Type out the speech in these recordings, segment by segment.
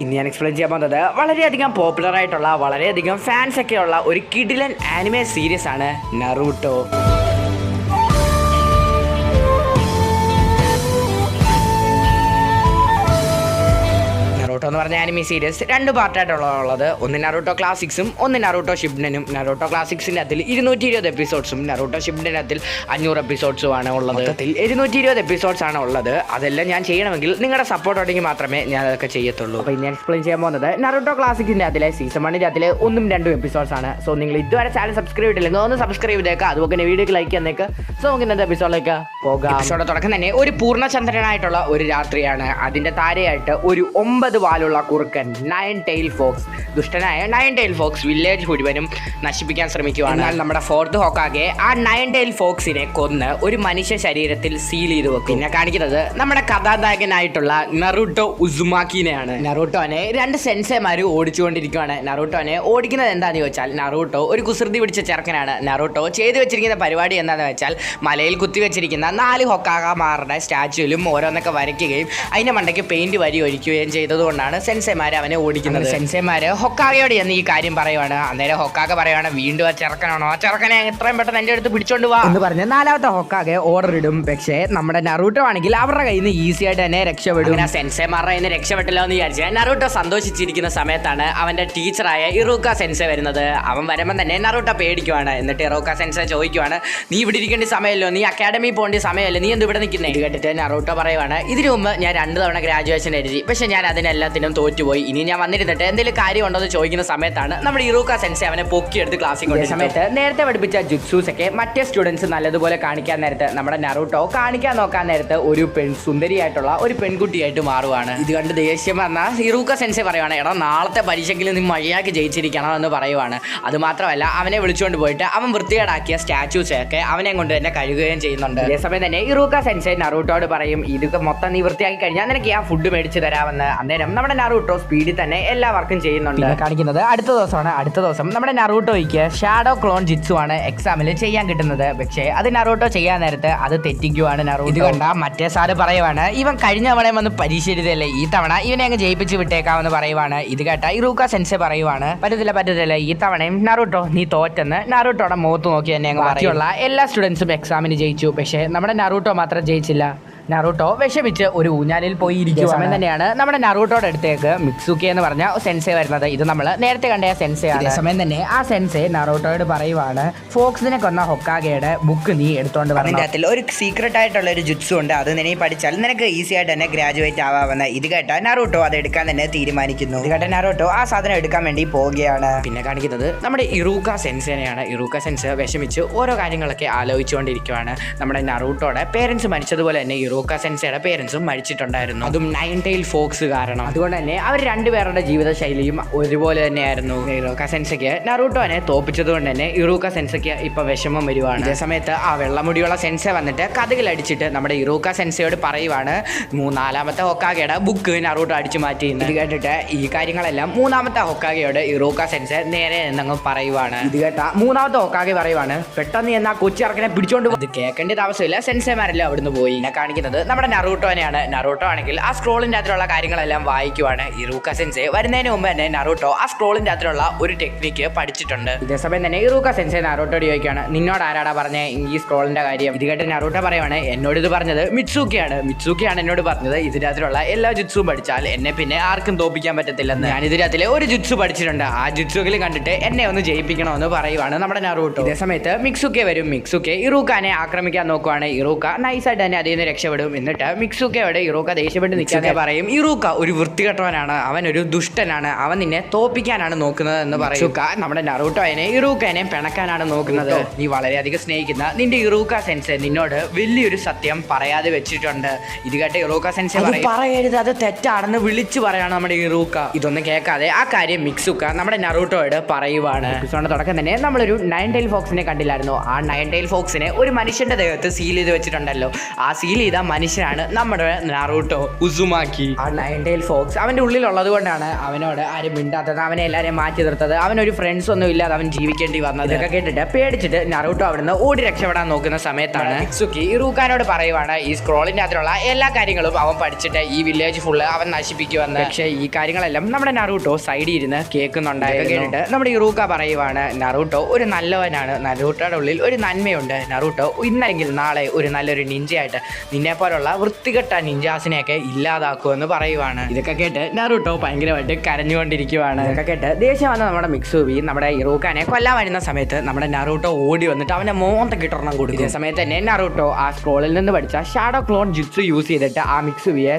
ഇന്ന് ഞാൻ എക്സ്പ്ലെയിൻ ചെയ്യാൻ പോകുന്നത് വളരെയധികം പോപ്പുലർ ആയിട്ടുള്ള വളരെയധികം ഫാൻസ് ഒക്കെയുള്ള ഒരു കിഡിലൻ ആനിമേ സീരീസ് ആണ് നറൂട്ടോ. നറൂട്ടോ എന്ന് പറഞ്ഞ ആനിമേ സീരീസ് രണ്ട് പാർട്ടായിട്ടുള്ളത്. ഒന്ന് നറൂട്ടോ ക്ലാസിക്സും ഒന്ന് നറൂട്ടോ ഷിപ്ഡനും. നറൂട്ടോ ക്ലാസിക്സിൻ്റെ അതിൽ 220 എപ്പിസോഡ്സും നറൂട്ടോ ഷിപ്ഡൻ്റെ അതിൽ 500 എപ്പിസോഡ്സും ആണ് ഉള്ളത്. മൊത്തത്തിൽ 220 എപ്പിസോഡ്സ് ആണ് ഉള്ളത്. അതെല്ലാം ഞാൻ ചെയ്യണമെങ്കിൽ നിങ്ങളുടെ സപ്പോർട്ട് ഉണ്ടെങ്കിൽ മാത്രമേ ഞാൻ അതൊക്കെ ചെയ്യത്തുള്ളൂ. അപ്പോൾ ഞാൻ എക്സ്പ്ലെയിൻ ചെയ്യാൻ പോകുന്നത് നറൂട്ടോ ക്ലാസിക്സിൻ്റെ അതിലെ സീസൺ 1 അതിലെ 1ഉം 2ഉം എപ്പിസോഡ്സ് ആണ്. സോ നിങ്ങൾ ഇതുവരെ ചാനൽ സബ്സ്ക്രൈബ് ചെയ്തില്ലെങ്കിൽ ഒന്ന് സബ്സ്ക്രൈബ് ചെയ്തേക്കുക. അതുപോലെ തന്നെ വീഡിയോക്ക് ലൈക്ക് ചെയ്യുന്നേക്ക്. സോ നമുക്ക് ഇന്നത്തെ എപ്പിസോഡിലേക്ക് പോകാം. എപ്പിസോഡ് തുടക്കം തന്നെ ഒരു പൂർണ്ണചന്ദ്രനായിട്ടുള്ള ഒരു രാത്രിയാണ്. അതിൻ്റെ താരയായിട്ട് ഒരു 9 വാലുള്ള കുറുക്കൻ 9 tail ഫോക്സ്, ദുഷ്ടനായ 9 tail ഫോക്സ് വില്ലേജ് മുഴുവനും നശിപ്പിക്കാൻ ശ്രമിക്കുകയാണ്. എന്നാൽ നമ്മുടെ 4th ഹോക്കാഗെ ആ 9 tail ഫോക്സിനെ കൊന്ന് ഒരു മനുഷ്യ ശരീരത്തിൽ സീൽ ചെയ്ത് വെക്കും. പിന്നെ കാണിക്കുന്നത് നമ്മുടെ കഥാനായകനായിട്ടുള്ള നറൂട്ടോ ഉസുമാക്കിനെയാണ്. നറൂട്ടോനെ 2 സെൻസേമാർ ഓടിച്ചുകൊണ്ടിരിക്കുകയാണ്. നറൂട്ടോനെ ഓടിക്കുന്നത് എന്താണെന്ന് ചോദിച്ചാൽ, നറൂട്ടോ ഒരു കുസൃതി പിടിച്ച ചെറുക്കനാണ്. നറൂട്ടോ ചെയ്തു വെച്ചിരിക്കുന്ന പരിപാടി എന്താണെന്ന് വെച്ചാൽ, മലയിൽ കുത്തി വെച്ചിരിക്കുന്ന 4 ഹൊക്കാഗമാരുടെ സ്റ്റാച്യൂലും ഓരോന്നൊക്കെ വരയ്ക്കുകയും അതിൻ്റെ മണ്ടയ്ക്ക് പെയിന്റ് വരി ഒഴിക്കുകയും ചെയ്തതുകൊണ്ടാണ് സെൻസേമാർ അവനെ ഓടിക്കുന്നത്. സെൻസേമാർ ഹൊക്കാഗയോട് എന്ന് ഈ കാര്യം പറയുവാണ്. അന്നേരം ഹൊക്കാഗ പറയുവാണ്, വീണ്ടും ആ ചെറുക്കനാണോ, ആ ചെറുക്കനെ എത്രയും പെട്ടെന്ന് എൻ്റെ അടുത്ത് പിടിച്ചോണ്ട് പോവാ എന്ന് പറഞ്ഞ് 4ാമത്തെ ഹൊക്കാഗെ ഓർഡർ ഇടും. പക്ഷേ നമ്മുടെ നറൂട്ടോ ആണെങ്കിൽ അവരുടെ കയ്യിൽ നിന്ന് ഈസി ആയിട്ട് തന്നെ രക്ഷപ്പെടും. അങ്ങനെ സെൻസേമാരുടെ കയ്യിൽ നിന്ന് രക്ഷപ്പെട്ടല്ലോ എന്ന് വിചാരിച്ചാൽ നറൂട്ടോ സന്തോഷിച്ചിരിക്കുന്ന സമയത്താണ് അവൻ്റെ ടീച്ചറായ ഇറൂക്ക സെൻസെ വരുന്നത്. അവൻ വരുമ്പോൾ തന്നെ നറൂട്ടോ പേടിക്കുവാണ്. എന്നിട്ട് ഇറൂക്ക സെൻസെ ചോദിക്കുവാണ്, നീ ഇവിടെ ഇരിക്കേണ്ട സമയമല്ലോ, നീ അക്കാഡമി പോകേണ്ട സമയമല്ലോ, നീ എന്ത് ഇവിടെ നിൽക്കുന്നത്? ഇത് കേട്ടിട്ട് നറൂട്ടോ പറയുവാണ്, ഇതിനു മുമ്പ് ഞാൻ 2 തവണ ഗ്രാജുവേഷൻ എഴുതി, പക്ഷേ ഞാൻ അതിനെല്ലാത്തിനും തോറ്റുപോയി. ഇനി ഞാൻ വന്നിരുന്നിട്ട് എന്തെങ്കിലും കാര്യം ഉണ്ടോ എന്ന് ചോദിക്കുന്ന സമയത്താണ് നമ്മുടെ ഇറൂക്ക സെൻസെ അവനെ പൊക്കിയെടുത്ത് ക്ലാസ്സിൽ കൊണ്ടുവരുന്ന സമയത്ത് നേരത്തെ പഠിപ്പിച്ച ജുത്സൂസ് ഒക്കെ മറ്റേ സ്റ്റുഡൻസ് നല്ലതുപോലെ കാണിക്കാൻ നേരത്ത് നമ്മുടെ നറൂട്ടോ കാണിക്കാൻ നോക്കാൻ നേരത്ത് ഒരു സുന്ദരിയായിട്ടുള്ള ഒരു പെൺകുട്ടിയായിട്ട് മാറുവാണ്. ഇത് കണ്ട് ദേഷ്യം വന്നാൽ ഇറൂക്ക സെൻസെ പറയുവാണ്, എടാ നാളത്തെ പരീക്ഷയ്ക്ക് നീ മഴയാക്കി ജയിച്ചിരിക്കണം എന്ന് പറയുവാണ്. അതുമാത്രമല്ല അവനെ വിളിച്ചുകൊണ്ട് പോയിട്ട് അവൻ വൃത്തികേടാക്കിയ സ്റ്റാച്യൂസ് ഒക്കെ അവനെ കൊണ്ട് തന്നെ കഴുകുകയും ചെയ്യുന്നുണ്ട്. അതേസമയം തന്നെ ഇറൂക്ക സെൻസെ നറൂട്ടോട് പറയും, ഇതൊക്കെ മൊത്തം നീ വൃത്തിയാക്കി കഴിഞ്ഞാൽ നിനക്ക് ആ ഫുഡ് മേടിച്ച് തരാമെന്ന്. അന്നേരം നമ്മുടെ നറൂട്ടോ സ്പീഡിൽ തന്നെ എല്ലാ വർക്കും ചെയ്യുന്നുണ്ട്. കാണിക്കുന്നത് അടുത്ത ദിവസമാണ്. അടുത്ത ദിവസം നമ്മുടെ നറൂട്ടോയ്ക്ക് ഷാഡോ ക്ലോൺ ജിറ്റ്സു ആണ് എക്സാമിൽ ചെയ്യാൻ കിട്ടുന്നത്. പക്ഷേ അത് നറൂട്ടോ ചെയ്യാൻ നേരത്ത് അത് തെറ്റിക്കുവാണ് നറൂട്ടോ. ഇത് കണ്ട മറ്റേ സാറ് പറയുവാണ്, ഇവൻ കഴിഞ്ഞ തവണ വന്ന് പരീക്ഷ എഴുതല്ലേ, ഈ തവണ ഇവനെ അങ്ങ് ജയിപ്പിച്ച് വിട്ടേക്കാമെന്ന് പറയുവാണ്. ഇത് കേട്ട ഇറൂക്ക സെൻസെ പറയുവാണ്, പറ്റത്തില്ല, ഈ തവണയും നറൂട്ടോ നീ തോറ്റെന്ന് നറൂട്ടോടെ മുഖത്ത് നോക്കി തന്നെ അങ്ങ് ബാക്കിയുള്ള എല്ലാ സ്റ്റുഡൻസും എക്സാമിന് ജയിച്ചു. പക്ഷേ നമ്മുടെ നറൂട്ടോ മാത്രം ജയിച്ചില്ല. നറൂട്ടോ വിഷമിച്ച് ഒരു ഊഞ്ഞാലിൽ പോയി ഇരിക്കുക. സമയം തന്നെയാണ് നമ്മുടെ നറൂട്ടോയുടെ അടുത്തേക്ക് മിക്സുക്കി എന്ന് പറഞ്ഞ സെൻസെ വരുന്നത്. ഇത് നമ്മൾ നേരത്തെ കണ്ട സെൻസെ ആണ്. സമയം തന്നെ ആ സെൻസെ നറൂട്ടോയോട് പറയുവാണ്, ഫോക്സിനെ കൊന്ന ഹൊക്കാഗയുടെ ബുക്ക് നീ എടുത്തോണ്ട് വരണം. അതിൽ ഒരു സീക്രട്ട് ആയിട്ടുള്ള ഒരു ജുത്സു ഉണ്ട്, അത് നീ പഠിച്ചാൽ നിനക്ക് ഈസി ആയിട്ട് തന്നെ ഗ്രാജുവേറ്റ് ആവാമെന്ന്. ഇത് കേട്ട നറൂട്ടോ അത് എടുക്കാൻ തന്നെ തീരുമാനിക്കുന്നു. ഇത് കേട്ട നറൂട്ടോ ആ സാധനം എടുക്കാൻ വേണ്ടി പോവുകയാണ്. പിന്നെ കാണിക്കുന്നത് നമ്മുടെ ഇറൂക്ക സെൻസേനെയാണ്. ഇറൂക്ക സെൻസെ വിഷമിച്ച് ഓരോ കാര്യങ്ങളൊക്കെ ആലോചിച്ചുകൊണ്ടിരിക്കുകയാണ്. നമ്മുടെ നറൂട്ടോയുടെ പേരൻസ് മരിച്ചതുപോലെ തന്നെ ഇറൂക്ക സെൻസയുടെ പേരൻസും മരിച്ചിട്ടുണ്ടായിരുന്നു, അതും 9 tail ഫോക്സ് കാരണം. അതുകൊണ്ട് തന്നെ അവർ രണ്ടുപേരുടെ ജീവിതശൈലിയും ഒരുപോലെ തന്നെയായിരുന്നു. ഇറൂക്ക സെൻസയ്ക്ക് നറൂട്ടോനെ തോപ്പിച്ചത് കൊണ്ട് തന്നെ ഇറൂക്ക സെൻസയ്ക്ക് ഇപ്പൊ വിഷമം വരുവാണ്. അതേ സമയത്ത് ആ വെള്ളമുടിയുള്ള സെൻസെ വന്നിട്ട് കഥകളടിച്ചിട്ട് നമ്മുടെ ഇറൂക്ക സെൻസയോട് പറയുവാണ്, 4ാമത്തെ ഹൊക്കാഗയുടെ ബുക്ക് നറൂട്ടോ അടിച്ചു മാറ്റി. ഇത് കേട്ടിട്ട് ഈ കാര്യങ്ങളെല്ലാം 3ാമത്തെ ഹൊക്കാഗയോട് ഇറൂക്ക സെൻസെ നേരെ എന്നങ്ങ് പറയുവാണ്. ഇത് കേട്ട 3ാമത്തെ ഹൊക്കാഗെ പറയുവാണ്, പെട്ടെന്ന് എന്നാ കൊച്ചിറക്കനെ പിടിച്ചോണ്ട് ഇത് കേൾക്കേണ്ട ആവശ്യമില്ല, സെൻസെമാരെല്ലാം അവിടുന്ന് പോയി. എന്നെ കാണിക്കുന്നത് നമ്മുടെ നറൂട്ടോനെയാണ്. നറൂട്ടോ ആണെങ്കിൽ ആ സ്ക്രോളിൻ്റെ അകത്തുള്ള കാര്യങ്ങളെല്ലാം വായിക്കുവാണ്. ഇറൂക്ക സെൻസെ വരുന്നതിന് മുമ്പ് തന്നെ നറൂട്ടോ ആ സ്ക്രോളിൻ്റെ അകത്തുള്ള ഒരു ടെക്നിക്ക് പഠിച്ചിട്ടുണ്ട്. ഇതേസമയം തന്നെ ഇറൂക്ക സെൻസെ നറൂട്ടോട് ചോദിക്കുകയാണ്, നിന്നോട് ആരാടാ പറഞ്ഞ ഈ സ്ക്രോളിൻ്റെ കാര്യം? ഇത് കേട്ട് നറൂട്ടോ പറയുവാണ്, എന്നോട് ഇത് പറഞ്ഞത് മിറ്റ്സൂക്കിയാണ് എന്നോട് പറഞ്ഞത് ഇതിനകത്തുള്ള എല്ലാ ജുത്സും പഠിച്ചാൽ എന്നെ പിന്നെ ആർക്കും തോപ്പിക്കാൻ പറ്റത്തില്ലെന്ന്. ഞാൻ ഇതിനകത്തിലെ ഒരു ജുത്സു പഠിച്ചിട്ടുണ്ട്, ആ ജുത്സുകളിൽ കണ്ടിട്ട് എന്നെ ഒന്ന് ജയിപ്പിക്കണമെന്ന് പറയുവാണ് നമ്മുടെ നറൂട്ടോ. ഇതേ സമയത്ത് മിക്സുക്കെ വരും. മിക്സുക്കെ ഇറൂക്കാനെ ആക്രമിക്കാൻ നോക്കുവാണ്. ഇറൂക്ക നൈസായിട്ട് തന്നെ അതിൽ നിന്ന് രക്ഷപ്പെടും. എന്നിട്ട് മിക്സുക്കയോടെ ഇറൂക്ക ദേഷ്യപ്പെട്ട് നിൽക്കാതെ പറയും, ഇറൂക്ക ഒരു വൃത്തികെട്ടവനാണ്, അവൻ ഒരു ദുഷ്ടനാണ്, അവൻ നിന്നെ തോപ്പിക്കാനാണ് നോക്കുന്നത് എന്ന് പറയും. നമ്മുടെ നറൂട്ടോനെ ഇറൂക്കനെ പിണക്കാനാണ് നോക്കുന്നത്. നീ വളരെയധികം സ്നേഹിക്കുന്ന നിന്റെ ഇറൂക്ക സെൻസെ നിന്നോട് വലിയൊരു സത്യം പറയാതെ വെച്ചിട്ടുണ്ട്. ഇത് കേട്ട് ഇറൂക്ക സെൻസെ പറയരുത്, അത് തെറ്റാണെന്ന് വിളിച്ചു പറയാണ് നമ്മുടെ ഇറൂക്ക. ഇതൊന്നും കേൾക്കാതെ ആ കാര്യം മിക്സുക്ക നമ്മുടെ നറൂട്ടോയോട് പറയുവാണ്. എപ്പിസോഡിന്റെ തുടക്കം തന്നെ നമ്മളൊരു 9 tail ഫോക്സിനെ കണ്ടില്ലായിരുന്നു. ആ 9 tail ഫോക്സിനെ ഒരു മനുഷ്യന്റെ ദേഹത്ത് സീൽ ചെയ്ത് വെച്ചിട്ടുണ്ടല്ലോ. ആ സീൽ ചെയ്ത മനുഷ്യനാണ് നമ്മുടെ നറൂട്ടോ ഉസുമാക്കി. ആ 9 tail fox അവൻ്റെ ഉള്ളിലുള്ളത് കൊണ്ടാണ് അവനോട് ആരും മിണ്ടാത്തത്, അവനെ എല്ലാവരെയും മാറ്റി നിർത്തത്, അവനൊരു ഫ്രണ്ട്സ് ഒന്നും ഇല്ലാതെ അവൻ ജീവിക്കേണ്ടി വന്നത്. ഇതൊക്കെ കേട്ടിട്ട് പേടിച്ചിട്ട് നറൂട്ടോ അവിടുന്ന് ഓടി രക്ഷപ്പെടാൻ നോക്കുന്ന സമയത്താണ് മിറ്റ്സുക്കി ഇറൂക്കാനോട് പറയുവാണ് ഈ സ്ക്രോളിൻ്റെ അതിലുള്ള എല്ലാ കാര്യങ്ങളും അവൻ പഠിച്ചിട്ട് ഈ വില്ലേജ് ഫുള്ള് അവൻ നശിപ്പിക്കുമെന്ന്. പക്ഷേ ഈ കാര്യങ്ങളെല്ലാം നമ്മുടെ നറൂട്ടോ സൈഡിൽ ഇരുന്ന് കേൾക്കുന്നുണ്ടായിരുന്നു. കേട്ടിട്ട് നമ്മുടെ ഇറൂക്ക പറയുവാണ് നറൂട്ടോ ഒരു നല്ലവനാണ്, നറൂട്ടോയുടെ ഉള്ളിൽ ഒരു നന്മയുണ്ട്, നറൂട്ടോ ഇന്നല്ലെങ്കിൽ നാളെ ഒരു നല്ലൊരു നിഞ്ചയായിട്ട് നിന്നെ പോലുള്ള വൃത്തികെട്ട നിഞ്ചാസിനെയൊക്കെ ഇല്ലാതാക്കുമെന്ന് പറയുവാണ്. ഇതൊക്കെ കേട്ട് നറൂട്ടോ ഭയങ്കരമായിട്ട് കരഞ്ഞുകൊണ്ടിരിക്കുവാണ്. ഇതൊക്കെ കേട്ട് ദേഷ്യം വന്ന നമ്മുടെ മിക്സുബി നമ്മുടെ ഇറൂക്കാനെ കൊല്ലാൻ വരുന്ന സമയത്ത് നമ്മുടെ നറൂട്ടോ ഓടി വന്നിട്ട് അവന്റെ മോന്തൊക്കെ ഇട്ടൊരെണ്ണം കൊടുക്കും. ഇതേ സമയത്ത് തന്നെ നറൂട്ടോ ആ സ്ക്രോളിൽ നിന്ന് പഠിച്ച ഷാഡോ ക്ലോൺ ജിറ്റ്സു യൂസ് ചെയ്തിട്ട് ആ മിക്സുബിയെ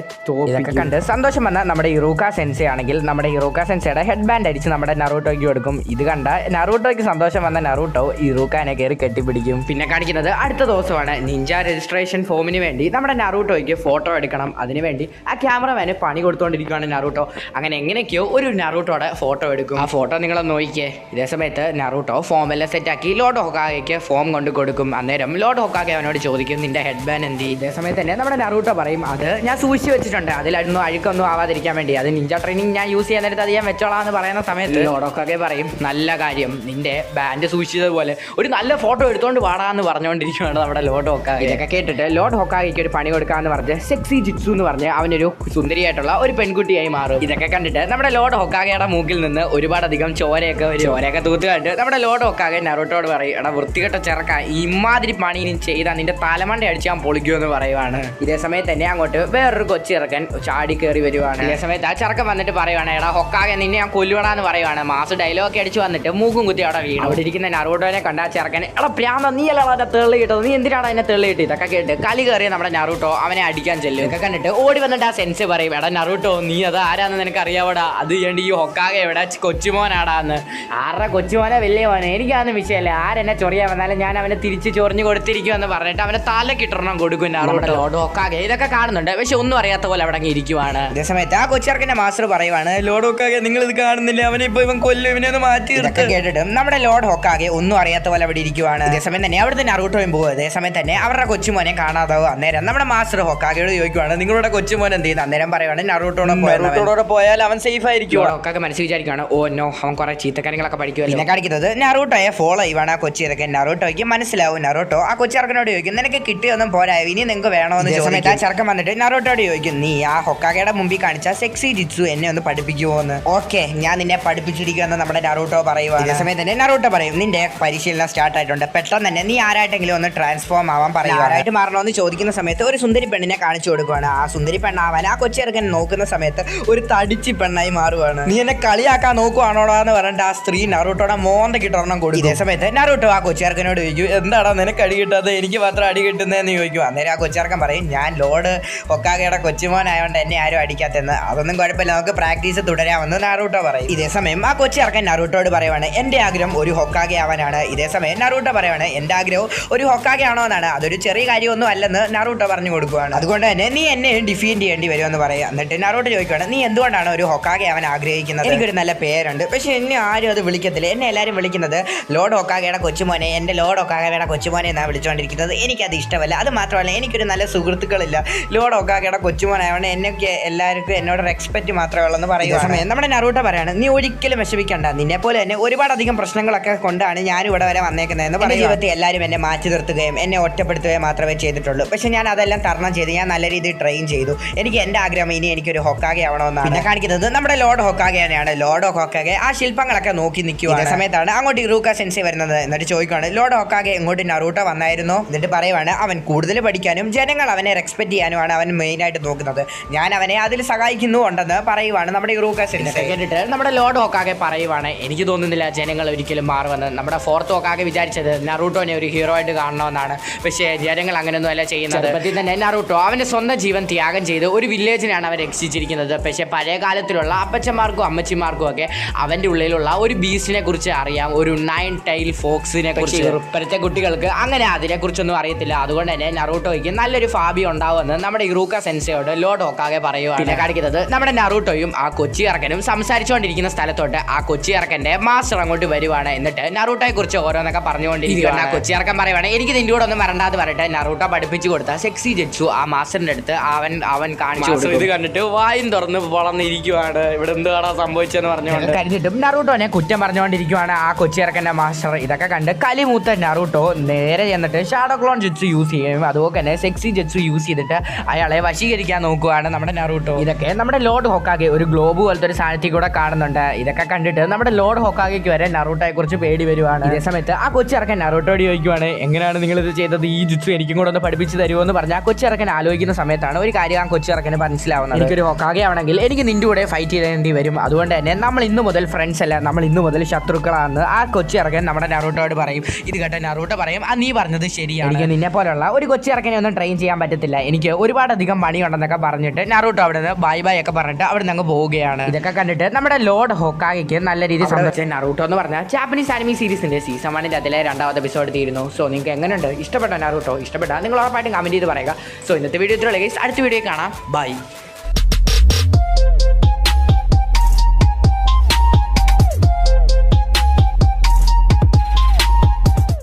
ഇതൊക്കെ കണ്ട് സന്തോഷം വന്ന നമ്മുടെ ഇറൂക്ക സെൻസെ ആണെങ്കിൽ നമ്മുടെ ഇറൂക്ക സെൻസയുടെ ഹെഡ് ബാൻഡ് അടിച്ച് നമ്മുടെ നറൂട്ടോയ്ക്ക് കൊടുക്കും. ഇത് കണ്ട നറൂട്ടോയ്ക്ക് സന്തോഷം വന്ന നറൂട്ടോ ഇറൂക്കാനെ കയറി കെട്ടിപ്പിടിക്കും. പിന്നെ കാണിക്കുന്നത് അടുത്ത ദിവസമാണ്. നിഞ്ച രജിസ്ട്രേഷൻ ഫോമിന് വേണ്ടി നമ്മുടെ നറൂട്ടോയ്ക്ക് ഫോട്ടോ എടുക്കണം. അതിനുവേണ്ടി ആ ക്യാമറമാന് പണി കൊടുത്തുകൊണ്ടിരിക്കുകയാണ് നറൂട്ടോ. അങ്ങനെ എങ്ങനെയൊക്കെയോ ഒരു നറൂട്ടോയുടെ ഫോട്ടോ എടുക്കും. ആ ഫോട്ടോ നിങ്ങളൊന്ന് നോക്കിയേ. ഇതേ സമയത്ത് നറൂട്ടോ ഫോമെല്ലാം സെറ്റാക്കി ലോർഡ് ഹൊക്കാഗയ്ക്ക് ഫോം കൊണ്ട് കൊടുക്കും. അന്നേരം ലോർഡ് ഹൊക്കാഗെ അവനോട് ചോദിക്കും നിന്റെ ഹെഡ് ബാൻഡ് എന്ത്? ഇതേ സമയത്ത് തന്നെ നമ്മുടെ നറൂട്ടോ പറയും അത് ഞാൻ സൂക്ഷിച്ച് വെച്ചിട്ടുണ്ട്, അതിലൊന്നും അഴുക്കൊന്നും ആവാതിരിക്കാൻ വേണ്ടി, അത് നിഞ്ച ട്രെയിനിങ് ഞാൻ യൂസ് ചെയ്യാൻ നേരത്തെ അത് ഞാൻ വെച്ചോളാം എന്ന് പറയുന്ന സമയത്ത് ലോർഡ് ഹൊക്കാഗെ പറയും നല്ല കാര്യം, നിന്റെ ബാൻഡ് സൂക്ഷിച്ചതുപോലെ ഒരു നല്ല ഫോട്ടോ എടുത്തുകൊണ്ട് വാടാന്ന് പറഞ്ഞുകൊണ്ടിരിക്കുകയാണ് നമ്മുടെ ലോർഡ് ഹൊക്കാഗെ. ഇതൊക്കെ കേട്ടിട്ട് ലോർഡ് ഹൊക്കാഗയ്ക്ക് ഒരു പണി കൊടുക്കാമെന്ന് പറഞ്ഞ് സെക്സി ജിറ്റ്സു എന്ന് പറഞ്ഞ് അവനൊരു സുന്ദരിയായിട്ടുള്ള ഒരു പെൺകുട്ടിയായി മാറും. ഇതൊക്കെ കണ്ടിട്ട് നമ്മുടെ ലോർഡ് ഹൊക്കാഗയുടെ മൂക്കിൽ നിന്ന് ഒരുപാടധികം ചോരയൊക്കെ തൂത്തുകണ്ട് നമ്മുടെ ലോർഡ് ഹൊക്കാഗെ നറൂട്ടോട് പറയും എടാ വൃത്തികെട്ട ചെറുക്ക, ഇമാതിരി പണി ചെയ്താൽ നിന്റെ തലമണ്ട അടിച്ച് ഞാൻ പൊളിക്കുമെന്ന് പറയുവാണ്. ഇതേ സമയത്ത് തന്നെ അങ്ങോട്ട് വേറൊരു കൊച്ചു ചെറുക്കൻ ചാടി കയറി വരുവാണ്. ഇതേ സമയത്ത് ആ ചെറുക്കൻ വന്നിട്ട് പറയുവാണ് എടാ ഹൊക്കാഗെ നിന്നെ ഞാൻ കൊല്ലുവടാന്ന് പറയുവാണ്. മാസ് ഡയലോഗ് അടിച്ച് വന്നിട്ട് മൂക്കും കുത്തി അവിടെ വീണു. അവിടെ ഇരിക്കുന്ന നറൂട്ടോനെ കണ്ട ആ ചെറുക്കൻ എടാ പ്രാന്ത നീ അല്ല അവനെ തെള്ളി കിട്ടുന്നത്, നീ എന്തിനാണ് അതിനെ തെള്ളി കിട്ടി? ഇതൊക്കെ കേട്ട് കലി കയറിയ നമ്മുടെ നറൂട്ടോ അവനെ അടിക്കാൻ ചെല്ലും. ഇതൊക്കെ കണ്ടിട്ട് ഓടി വന്നിട്ട് ആ സെൻസ് പറയും എടാ നറൂട്ടോ നീ അത് ആരാന്ന് നിനക്ക് അറിയാവടാ, അത് ചെയ്യേണ്ടി ഈ ഹൊക്കാഗെ എവിടെ കൊച്ചുമോനാടാന്ന്. ആരുടെ കൊച്ചുമോനെ വലിയ മോനെ എനിക്കാന്ന് വിഷയമല്ലേ, ആരെന്നെ ചൊറിയാൻ വന്നാലും ഞാൻ അവനെ തിരിച്ച് ചൊറിഞ്ഞ് കൊടുത്തിരിക്കുമെന്ന് പറഞ്ഞിട്ട് അവനെ തലക്കിട്ടണം കൊടുക്കും നറൂട്ടോ. ലോർഡ് ഹൊക്കാഗെ ഇതൊക്കെ കാണുന്നുണ്ട്, പക്ഷെ ഒന്നും അറിയാത്ത പോലെ അവിടെ ഇരിക്കുവാണ്. അതേ സമയത്ത് ആ കൊച്ചർക്കന്റെ മാസ്റ്റർ പറയുവാണ് ലോർഡ് ഹൊക്കാഗെ നിങ്ങൾ ഇത് കാണുന്നില്ല, അവനെ ഇപ്പൊ ഇവൻ കൊല്ലും, ഇവനെ ഒന്ന് മാറ്റി കേട്ടിട്ട് നമ്മുടെ ലോർഡ് ഹൊക്കാഗെ ഒന്നും അറിയാത്ത പോലെ അവിടെ ഇരിക്കുവാണ്. അതേസമയം തന്നെ അവിടുത്തെ നറൂട്ടോയും പോകും. അതേസമയം തന്നെ അവരുടെ കൊച്ചുമോനെ കാണാതാവും. അന്നേരം നമ്മുടെ മാസ്റ്റർ ഹൊക്കാഗയോട് ചോദിക്കുവാണ് നിങ്ങളുടെ കൊച്ചുമോൻ എന്ത് ചെയ്യുന്നത്? അന്നേരം പറയുവാണ് നറൂട്ടോടെ പോയാൽ അവൻ സേഫ് ആയിരിക്കും. ഹൊക്കാഗെ മനസ്സിൽ വിചാരിക്കുകയാണ് ഓ നോ അവൻ കുറെ ചീത്തക്കാര്യങ്ങളൊക്കെ പഠിക്കുമല്ലോ. പിന്നെ കാണിക്കുന്നത് നറൂട്ടോയെ ഫോളോ ചെയ്യുവാണ് ആ കൊച്ചി ചെറുക്കൻ. നറൂട്ടോയ്ക്ക് മനസ്സിലാവും. നറൂട്ടോ ആ കൊച്ചിറക്കനോട് ചോദിക്കും നിനക്ക് കിട്ടിയൊന്നും പോരായോ, ഇനി നിങ്ങൾക്ക് വേണോന്ന് ചോദിച്ചിട്ട് ആ ചെറുക്കൻ വന്നിട്ട് നറൂട്ടോട് ചോദിക്കും നീ ആ ഹൊക്കാഗയുടെ മുമ്പിൽ കാണിച്ച സെക്സി ജിറ്റ്സു എന്നെ ഒന്ന് പഠിപ്പിക്കുമോന്ന്. ഓക്കെ ഞാൻ നിന്നെ പഠിപ്പിച്ചിരിക്കുമെന്ന് നമ്മുടെ നറൂട്ടോ പറയുവാണ്. അതേ സമയത്ത് തന്നെ നറൂട്ടോ പറയും നിന്റെ പരിശീലനം സ്റ്റാർട്ട് ആയിട്ടുണ്ട്, പെട്ടെന്ന് തന്നെ നീ ആരായിട്ടെങ്കിലും ഒന്ന് ട്രാൻസ്ഫോം ആവാൻ പറയും. ആരായിട്ട് മാറണമെന്ന് ചോദിക്കുന്ന സമയത്ത് ഒരു സുന്ദരി പെണ്ണിനെ കാണിച്ചു കൊടുക്കുവാണ്. ആ സുന്ദരി പെണ്ണാവാൻ ആ കൊച്ചിറക്കൻ നോക്കുന്ന സമയത്ത് ഒരു തടിച്ചി പെണ്ണായി മാറുവാണ്. നീ എന്നെ കളിയാക്കാൻ നോക്കുവാണോടാ എന്ന് പറഞ്ഞിട്ട് ആ സ്ത്രീ നറൂട്ടോടെ മോന്തക്കിട്ട് ഒരെണ്ണം കൊടുക്കും. ഇതേ സമയത്ത് നറൂട്ടോ ആ കൊച്ചിറക്കനോട് ചോദിക്കും എന്താടാ നിനക്ക് അടി കിട്ടാതെ എനിക്ക് മാത്രം അടി കിട്ടുന്നതെന്ന് ചോദിക്കും. അന്നേരം ആ കൊച്ചിറക്കൻ പറയും ഞാൻ ലോർഡ് ഹൊക്കാഗയുടെ കൊച്ചുമോനായതുകൊണ്ട് എന്നെ ആരും അടിക്കാത്തെന്ന്, അതൊന്നും കുഴപ്പമില്ല നമുക്ക് പ്രാക്ടീസ് തുടരാമെന്ന് നറൂട്ടോ പറയും. ഇതേ സമയം ആ കൊച്ചിറക്കൻ നറൂട്ടോട് പറയുവാണ് എന്റെ ആഗ്രഹം ഒരു ഹൊക്കാഗെ ആവാനാണ്. ഇതേ സമയം നറൂട്ടോ പറയുവാണ് എന്റെ ആഗ്രഹം ഒരു ഹൊക്കാഗെ ആണോ എന്നാണ്, അതൊരു ചെറിയ കാര്യമൊന്നും അല്ലെന്ന് നറൂട്ടോ പറഞ്ഞു കൊടുക്കുവാണ്. അതുകൊണ്ട് തന്നെ നീ എന്നെ ഡിഫീറ്റ് ചെയ്യേണ്ടി വരുമെന്ന് പറയാം. എന്നിട്ട് നറൂട്ടോ ചോദിക്കുകയാണ് നീ എന്തുകൊണ്ടാണ് ഒരു ഹൊക്കാഗെ ആവാൻ ആഗ്രഹിക്കുന്നത്? എനിക്കൊരു നല്ല പേരുണ്ട്, പക്ഷെ എന്നെ ആരും അത് വിളിക്കത്തില്ല, എന്നെ എല്ലാവരും വിളിക്കുന്നത് ലോർഡ് ഹൊക്കാഗയുടെ കൊച്ചുമോനെ, എൻ്റെ ലോർഡ് ഹൊക്കാഗയുടെ കൊച്ചുമോനെ എന്നാണ് വിളിച്ചുകൊണ്ടിരിക്കുന്നത്, എനിക്കത് ഇഷ്ടമല്ല. അത് മാത്രമല്ല എനിക്കൊരു നല്ല സുഹൃത്തുക്കളില്ല, ലോർഡ് ഹൊക്കാഗയുടെ കൊച്ചുമോനായതുകൊണ്ട് എന്നൊക്കെ എല്ലാവർക്കും എന്നോട് റെസ്പെക്റ്റ് മാത്രമേ ഉള്ളൂ പറയുക. സമയം നമ്മുടെ നറൂട്ടോ പറയാണ് നീ ഒരിക്കലും വിഷമിക്കണ്ട, നിന്നെ പോലെ തന്നെ ഒരുപാടധികം പ്രശ്നങ്ങളൊക്കെ കൊണ്ടാണ് ഞാൻ ഇവിടെ വരെ വന്നേക്കുന്നതെന്ന് പറയും. ജീവിതത്തിൽ എല്ലാവരും എന്നെ മാറ്റി നിർത്തുകയും എന്നെ ഒറ്റപ്പെടുത്തുകയും മാത്രമേ ചെയ്തിട്ടുള്ളൂ, പക്ഷെ ഞാൻ അതെല്ലാം തരണം ചെയ്ത് ഞാൻ നല്ല രീതിയിൽ ട്രെയിൻ ചെയ്തു. എനിക്ക് എൻ്റെ ആഗ്രഹം ഇനി എനിക്കൊരു ഹൊക്കാഗെ ആവണമെന്നാണ്. പിന്നെ കാണിക്കുന്നത് നമ്മുടെ ലോർഡ് ഹൊക്കാഗെ തന്നെയാണ്. ലോർഡ് ഹൊക്കാഗെ ആ ശില്പങ്ങളൊക്കെ നോക്കി നിൽക്കുക. അതേ സമയത്താണ് അങ്ങോട്ട് ഇറൂക്ക സെൻസെ വരുന്നത്. എന്നിട്ട് ചോദിക്കുകയാണ് ലോർഡ് ഹൊക്കാഗെ ഇങ്ങോട്ട് നറൂട്ടോ വന്നായിരുന്നു? എന്നിട്ട് പറയുവാണ് അവൻ കൂടുതൽ പഠിക്കാനും ജനങ്ങൾ അവനെ റെസ്പെക്ട് ചെയ്യാനുമാണ് അവൻ മെയിനായിട്ട് നോക്കുന്നത്, ഞാൻ അവനെ അതിൽ സഹായിക്കുന്നുണ്ടെന്ന് പറയുവാണ് നമ്മുടെ ഇറൂക്ക സെൻസെ. കേട്ടിട്ട് നമ്മുടെ ലോർഡ് ഹൊക്കാഗെ പറയുവാണ് എനിക്ക് തോന്നുന്നില്ല ജനങ്ങൾ ഒരിക്കലും മാറുമെന്ന്. നമ്മുടെ ഫോർത്ത് ഹൊക്കാഗെ വിചാരിച്ചത് നറൂട്ടോനെ ഒരു ഹീറോ ആയിട്ട് കാണണമെന്നാണ്, പക്ഷേ ജനങ്ങൾ അങ്ങനെയൊന്നും അല്ല ചെയ്യുന്നത്. പറ്റി തന്നെ നറൂട്ടോ അവൻ്റെ സ്വന്തം ജീവൻ ത്യാഗം ചെയ്ത് ഒരു വില്ലേജിനാണ് അവൻ രക്ഷിച്ചിരിക്കുന്നത്. പക്ഷേ പഴയ കാലത്തിലുള്ള അപ്പച്ചന്മാർക്കും അമ്മച്ചിമാർക്കും ഒക്കെ അവൻ്റെ ഉള്ളിലുള്ള ഒരു ബീസ്റ്റിനെ കുറിച്ച് അറിയാം, ഒരു 9 tail ഫോക്സിനെ കുറിച്ച്. ഇപ്പോഴത്തെ കുട്ടികൾക്ക് അങ്ങനെ അതിനെക്കുറിച്ചൊന്നും അറിയത്തില്ല. അതുകൊണ്ട് തന്നെ നറൂട്ടോയ്ക്ക് നല്ലൊരു ഫാബി ഉണ്ടാവുമെന്ന് നമ്മുടെ ഇറൂക്ക സെൻസയോട് ലോർഡ് ഹൊക്കാഗെ പറയുവാണ്. പിന്നെ കാണിക്കുന്നത് നമ്മുടെ നറൂട്ടോയും ആ കൊച്ചി ഇറക്കനും സംസാരിച്ചുകൊണ്ടിരിക്കുന്ന സ്ഥലത്തോട്ട് ആ കൊച്ചി ഇറക്കൻ്റെ മാസ്റ്റർ അങ്ങോട്ട് വരുവാണ്. എന്നിട്ട് നറൂട്ടോയെ കുറിച്ച് ഓരോന്നൊക്കെ പറഞ്ഞുകൊണ്ടിരിക്കുകയാണ്. ആ കൊച്ചി ഇറക്കൻ പറയുവാണ് എനിക്ക് നിന്റെ കൂടെ ഒന്നും വരണ്ടാന്ന് പറഞ്ഞിട്ട് നറൂട്ടോ പഠിപ്പിച്ചു കൊടുത്ത സെക്സി ജെറ്റ്സു ആ മാസ്റ്ററിന്റെ അടുത്ത് അവൻ കാണിച്ചു ഇത് കണ്ടിട്ട് വായും തുറന്ന് വളർന്നിരിക്കുവാണ്. ഇവിടെ എന്താണ് സംഭവിച്ചെന്ന് പറഞ്ഞുകൊണ്ട് കഴിഞ്ഞിട്ടും നറൂട്ടോനെ കുറ്റം പറഞ്ഞുകൊണ്ടിരിക്കുവാണ് ആ കൊച്ചിറക്കൻ്റെ മാസ്റ്റർ. ഇതൊക്കെ കണ്ട് കലിമൂത്ത നറൂട്ടോ നേരെ ചെന്നിട്ട് ഷാഡോ ക്ലോൺ ജെറ്റ്സു യൂസ് ചെയ്യും. അതുപോലെ തന്നെ സെക്സി ജെറ്റ്സു യൂസ് ചെയ്തിട്ട് അയാളെ വശീകരിക്കാൻ നോക്കുവാണ് നമ്മുടെ നറൂട്ടോ. ഇതൊക്കെ നമ്മുടെ ലോർഡ് ഹൊക്കാഗെ ഒരു ഗ്ലോബ് പോലത്തെ ഒരു സാധനത്തിൽ കൂടെ കാണുന്നുണ്ട്. ഇതൊക്കെ കണ്ടിട്ട് നമ്മുടെ ലോർഡ് ഹൊക്കാഗയ്ക്ക് വരെ നറൂട്ടോയെ കുറിച്ച് പേടി വരുവാണ്. ഇതേ സമയത്ത് ആ കൊച്ചിറക്കൻ നറൂട്ടോയോട് ചോദിക്കുവാണ്, എങ്ങനെയാണ് നിങ്ങൾ ഇത് ചെയ്തത്, ഈ ജുത്സു എനിക്കും കൂടെ ഒന്ന് പഠിപ്പിച്ച് തരുമോ എന്ന് പറഞ്ഞാൽ ആ കൊച്ചിറക്കൻ ആലോചിക്കുന്ന സമയത്താണ് ഒരു കാര്യം ആ കൊച്ചിറക്കന് മനസ്സിലാവുന്നത്. എനിക്കൊരു ഹൊക്കാഗെ ആവണമെങ്കിൽ എനിക്ക് നിന്റെ കൂടെ ഫൈറ്റ് ചെയ്യേണ്ടി വരും. അതുകൊണ്ട് തന്നെ നമ്മൾ ഇന്നു മുതൽ ഫ്രണ്ട്സ് അല്ല, നമ്മൾ ഇന്നു മുതൽ ശത്രുക്കളാണെന്ന് ആ കൊച്ചിറക്കൻ നമ്മുടെ നറൂട്ടോയോട് പറയും. ഇത് കേട്ട നറൂട്ടോ പറയും, ആ നീ പറഞ്ഞത് ശരിയാണ്, എനിക്ക് നിന്നെ പോലുള്ള ഒരു കൊച്ചിറക്കനെ ഒന്നും ട്രെയിൻ ചെയ്യാൻ പറ്റത്തില്ല, എനിക്ക് ഒരുപാടധികം പണിയുണ്ടെന്നൊക്കെ പറഞ്ഞിട്ട് നറൂട്ടോ അവിടെ നിന്ന് ബൈ ബൈ ഒക്കെ പറഞ്ഞിട്ട് അവിടെ നിന്ന് അങ്ങ് പോവുകയാണ്. ഇതൊക്കെ കണ്ടിട്ട് നമ്മുടെ ലോർഡ് ഹൊക്കാഗയ്ക്ക് നല്ല രീതിയിൽ സംഭവിച്ച നറൂട്ടോ എന്ന് പറഞ്ഞാൽ ജാപ്പനീസ് ആനിമി സീരീസിന്റെ സീസൺ 1 അതിലെ 2ാമത്തെ എപ്പിസോഡ് തീരുന്നു. സോ നിങ്ങൾക്ക് എങ്ങനെയുണ്ട്, ഇഷ്ടപ്പെട്ടോ നറൂട്ടോ? ഇഷ്ടപ്പെട്ടാൽ നിങ്ങൾ ഉറപ്പായിട്ടും കമന്റ് ചെയ്ത് പറയുക. സോ ഇന്നത്തെ വീഡിയോ ഇത്രയുള്ളൂ ഗൈസ്, അടുത്ത വീഡിയോ കാണാം, ബൈ.